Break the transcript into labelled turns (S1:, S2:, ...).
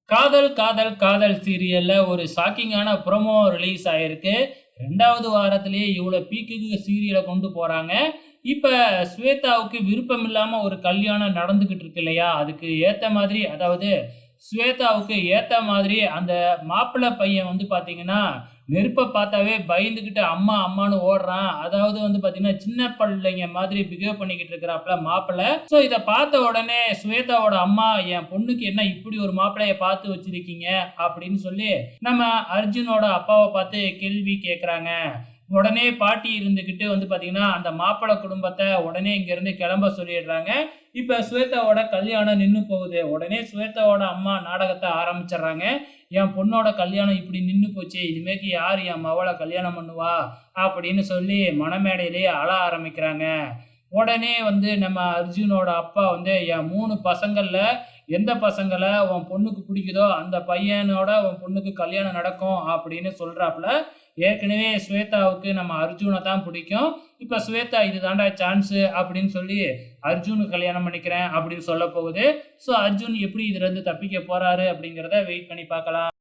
S1: காதல் காதல் காதல் சீரியல்ல ஒரு ஷாக்கிங்கான ப்ரோமோ ரிலீஸ் ஆயிருக்கு. 2வது வாரத்திலேயே இவ்வளோ பீக்குக்கு சீரியல கொண்டு போறாங்க. இப்ப ஸ்வேதாவுக்கு விருப்பம் இல்லாம ஒரு கல்யாணம் நடந்துகிட்டு இருக்கு இல்லையா? அதுக்கு ஏத்த மாதிரி அதாவது ஸ்வேதாவுக்கு ஏத்த மாதிரி அந்த மாப்பிள்ளை பையன் வந்து பார்த்தீங்கன்னா, நெருப்ப பார்த்தாவே பயந்துகிட்டு அம்மா அம்மான்னு ஓடுறான். அதாவது வந்து பார்த்தீங்கன்னா, சின்ன பிள்ளைங்க மாதிரி பிஹேவ் பண்ணிக்கிட்டு இருக்கிறாப்ல மாப்பிள்ளை. ஸோ இத பார்த்த உடனே ஸ்வேதாவோட அம்மா, "என் பொண்ணுக்கு என்ன இப்படி ஒரு மாப்பிள்ளைய பார்த்து வச்சிருக்கீங்க?" அப்படின்னு சொல்லி நம்ம அர்ஜுனோட அப்பாவ பார்த்து கேள்வி கேட்குறாங்க. உடனே பாட்டி இருந்துகிட்டு வந்து பார்த்தீங்கன்னா, அந்த மாப்பிள்ளை குடும்பத்த உடனே இங்கேருந்து கிளம்ப சொல்லிடுறாங்க. இப்ப ஸ்வேதாவோட கல்யாணம் நின்னு போகுது. உடனே ஸ்வேதாவோட அம்மா நாடகத்த ஆரம்பிச்சுடுறாங்க. "என் பொண்ணோட கல்யாணம் இப்படி நின்னு போச்சே, இனிமேக்கு யாரு என் மவள கல்யாணம் பண்ணுவா?" அப்படின்னு சொல்லி மணமேடையிலேயே அழ ஆரம்பிக்கிறாங்க. உடனே வந்து நம்ம அர்ஜுனோட அப்பா வந்து, "என் 3 பசங்கள்ல எந்த பசங்கள உன் பொண்ணுக்கு பிடிக்குதோ, அந்த பையனோட உன் பொண்ணுக்கு கல்யாணம் நடக்கும்." அப்படின்னு சொல்றாப்ல. ஏற்கனவே ஸ்வேதாவுக்கு நம்ம அர்ஜுன தான் பிடிக்கும். இப்ப ஸ்வேதா இது தான்டா சான்ஸு அப்படின்னு சொல்லி அர்ஜுனுக்கு கல்யாணம் பண்ணிக்கிறேன் அப்படின்னு சொல்லப் போகுது. ஸோ அர்ஜுன் எப்படி இதுலருந்து தப்பிக்க போறாரு அப்படிங்கிறத வெயிட் பண்ணி பார்க்கலாம்.